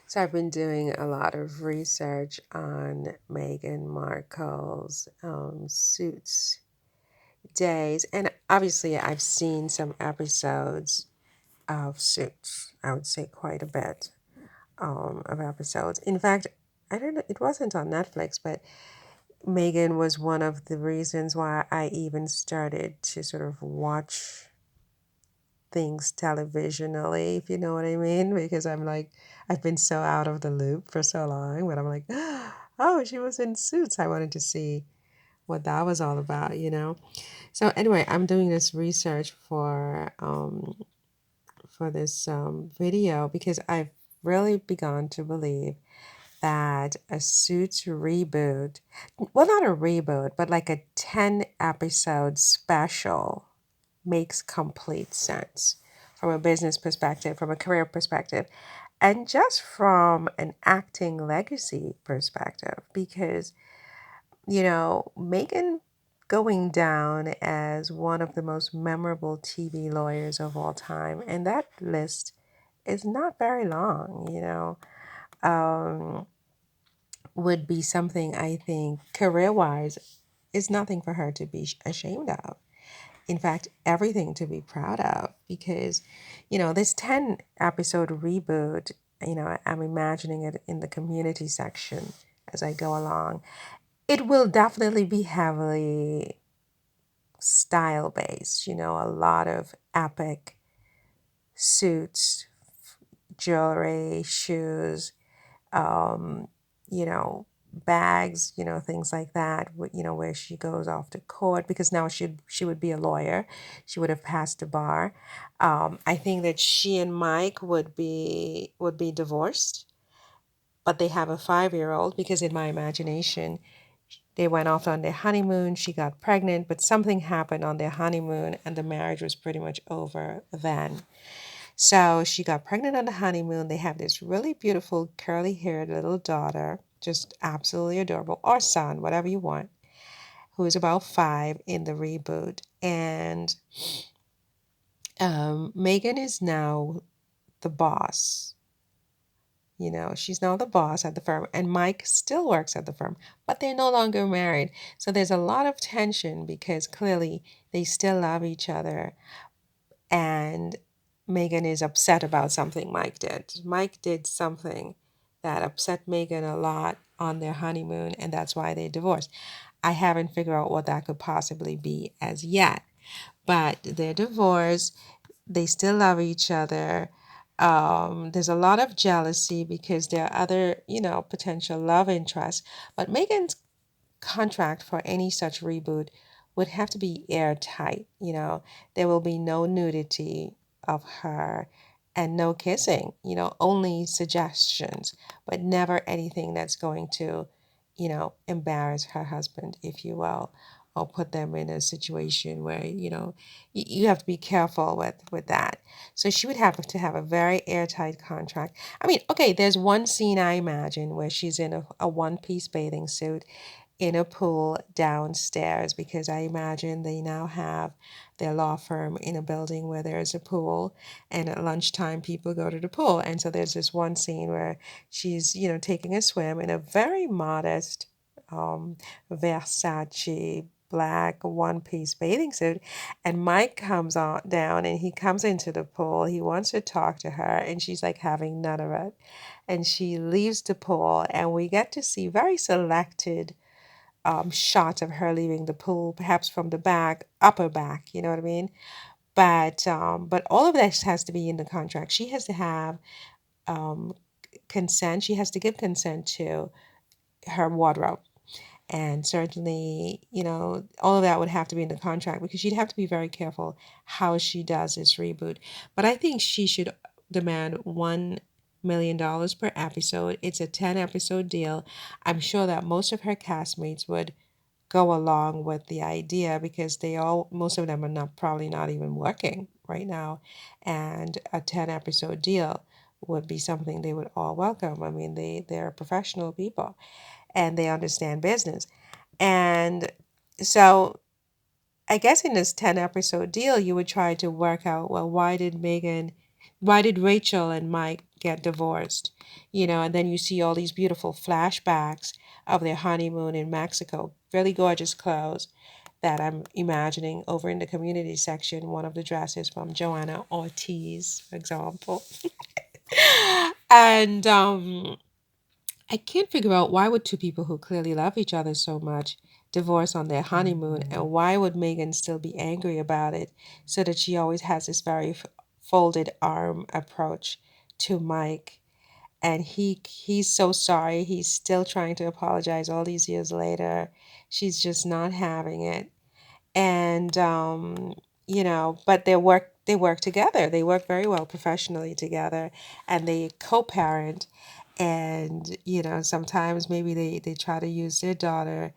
So I've been doing a lot of research on Meghan Markle's Suits days, and obviously I've seen some episodes of Suits. I would say quite a bit of episodes. In fact, I don't know, it wasn't on Netflix, but Meghan was one of the reasons why I even started to sort of watch things televisionally, if you know what I mean, because I'm like, I've been so out of the loop for so long, but I'm like, oh, she was in Suits. I wanted to see what that was all about. So anyway, I'm doing this research for this video because I've really begun to believe that a Suits reboot, well, not a reboot, but like a 10 episode special makes complete sense from a business perspective, from a career perspective, and just from an acting legacy perspective. Because, Megan going down as one of the most memorable TV lawyers of all time, and that list is not very long, um, would be something I think career wise is nothing for her to be ashamed of. In fact, everything to be proud of because, this 10 episode reboot, I'm imagining it in the community section as I go along. It will definitely be heavily style based, a lot of epic suits, jewelry, shoes, um, you know, bags, things like that, where she goes off to court because now she would be a lawyer. She would have passed the bar. I think that she and Mike would be divorced, but they have a 5-year old because in my imagination, they went off on their honeymoon. She got pregnant, but something happened on their honeymoon and the marriage was pretty much over then. So she got pregnant on the honeymoon. They have this really beautiful curly haired little daughter, just absolutely adorable, or son, whatever you want, who is about 5 in the reboot. And Megan is now the boss. She's now the boss at the firm, and Mike still works at the firm, but they're no longer married. So there's a lot of tension because clearly they still love each other. And Megan is upset about something Mike did. Mike did something that upset Megan a lot on their honeymoon, and that's why they divorced. I haven't figured out what that could possibly be as yet, but they're divorced. They still love each other. There's a lot of jealousy because there are other, potential love interests. But Megan's contract for any such reboot would have to be airtight. There will be no nudity of her and no kissing, only suggestions, but never anything that's going to, embarrass her husband, if you will, or put them in a situation where, you have to be careful with that. So she would have to have a very airtight contract. I mean, okay, there's one scene I imagine where she's in a one-piece bathing suit in a pool downstairs because I imagine they now have their law firm in a building where there's a pool and at lunchtime people go to the pool. And so there's this one scene where she's, taking a swim in a very modest Versace black one-piece bathing suit, and Mike comes on down and he comes into the pool. He wants to talk to her and she's like having none of it, and she leaves the pool and we get to see very selected shot of her leaving the pool, perhaps from the back, upper back, you know what I mean? But all of this has to be in the contract. She has to have um, consent. She has to give consent to her wardrobe. And certainly, all of that would have to be in the contract because she'd have to be very careful how she does this reboot. But I think she should demand $1 million per episode. It's a 10 episode deal. I'm sure that most of her castmates would go along with the idea because most of them are not probably not even working right now, and a 10 episode deal would be something they would all welcome. I mean, they're professional people and they understand business. And so I guess in this 10 episode deal, you would try to work out, well, why did Rachel and Mike get divorced, and then you see all these beautiful flashbacks of their honeymoon in Mexico. Really gorgeous clothes that I'm imagining over in the community section. One of the dresses from Joanna Ortiz, for example. And I can't figure out why would two people who clearly love each other so much divorce on their honeymoon, and why would Meghan still be angry about it, so that she always has this very folded arm approach to Mike. And he's so sorry. He's still trying to apologize all these years later. She's just not having it. And but they work together. They work very well professionally together, and they co-parent. And sometimes maybe they try to use their daughter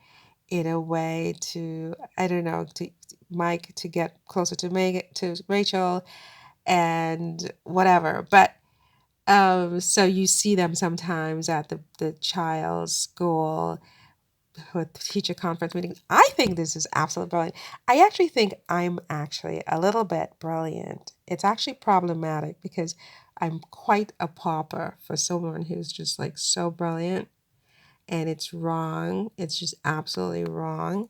in a way to, I don't know, to Mike to get closer to Meg to Rachel and whatever. But so you see them sometimes at the child's school with teacher conference meetings. I think this is absolutely brilliant. I actually think I'm actually a little bit brilliant. It's actually problematic because I'm quite a pauper for someone who's just like so brilliant, and it's wrong. It's just absolutely wrong.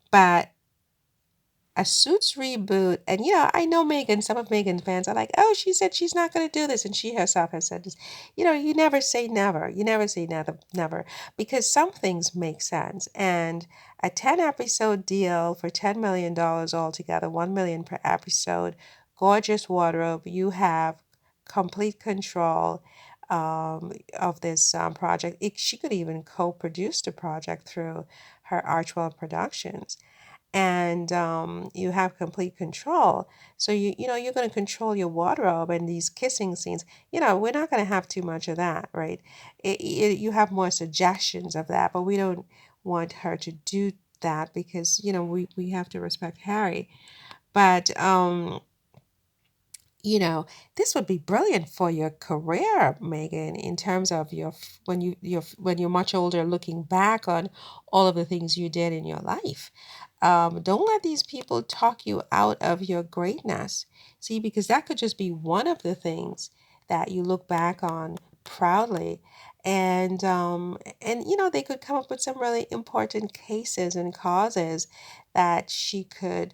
But a Suits reboot, and I know Megan, some of Megan's fans are like, oh, she said she's not going to do this, and she herself has said this. You never say never. You never say never, never, because some things make sense. And a 10-episode deal for $10 million altogether, $1 million per episode, gorgeous wardrobe, you have complete control of this project. She could even co-produce the project through her Archwell Productions, and you have complete control. So you're going to control your wardrobe and these kissing scenes. We're not going to have too much of that, right? You have more suggestions of that, but we don't want her to do that because we have to respect Harry. But you know, this would be brilliant for your career, Megan, in terms of when you're much older, looking back on all of the things you did in your life. Don't let these people talk you out of your greatness. See, because that could just be one of the things that you look back on proudly. And they could come up with some really important cases and causes that she could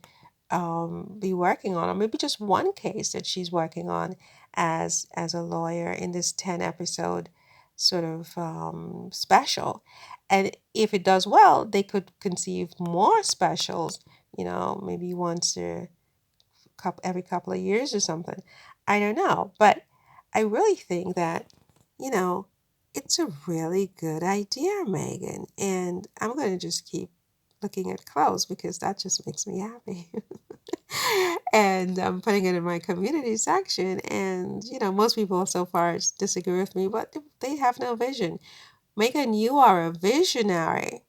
be working on, or maybe just one case that she's working on as a lawyer in this 10-episode sort of special. And if it does well, they could conceive more specials, maybe once a every couple of years or something. I don't know, but I really think that you know it's a really good idea, Megan, and I'm going to just keep looking at clothes because that just makes me happy. And I'm putting it in my community section. And, most people so far disagree with me, but they have no vision. Megan, you are a visionary.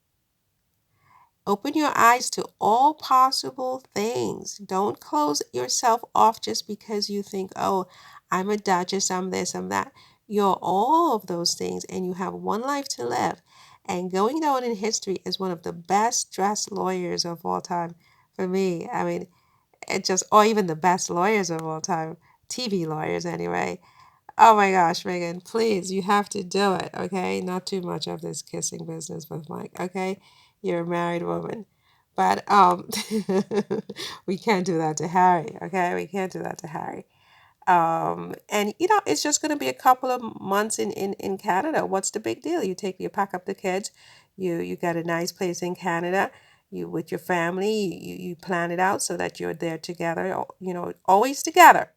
Open your eyes to all possible things. Don't close yourself off just because you think, oh, I'm a duchess, I'm this, I'm that. You're all of those things, and you have one life to live. And going down in history as one of the best dressed lawyers of all time for me. I mean, or even the best lawyers of all time, TV lawyers anyway. Oh my gosh, Megan, please, you have to do it, okay? Not too much of this kissing business with Mike, okay? You're a married woman. But we can't do that to Harry, okay? We can't do that to Harry. And it's just going to be a couple of months in Canada. What's the big deal? You pack up the kids, you get a nice place in Canada, you with your family, you plan it out so that you're there together, always together,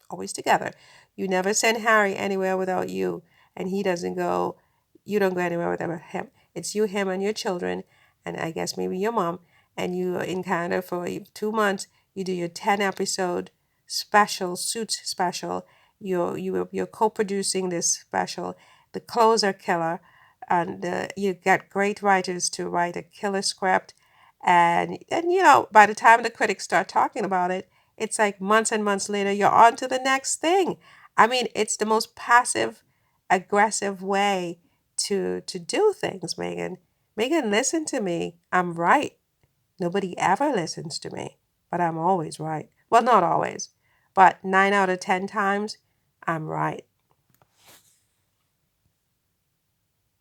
always together. You never send Harry anywhere without you, and you don't go anywhere without him. It's you, him, and your children, and I guess maybe your mom, and you are in Canada for 2 months. You do your 10-episode special, Suits special. You're co-producing this special. The clothes are killer, and you get great writers to write a killer script. And by the time the critics start talking about it, it's like months and months later, you're on to the next thing. I mean, it's the most passive aggressive way to do things, Megan. Megan, listen to me. I'm right. Nobody ever listens to me, but I'm always right. Well, not always, but 9 out of 10 times, I'm right.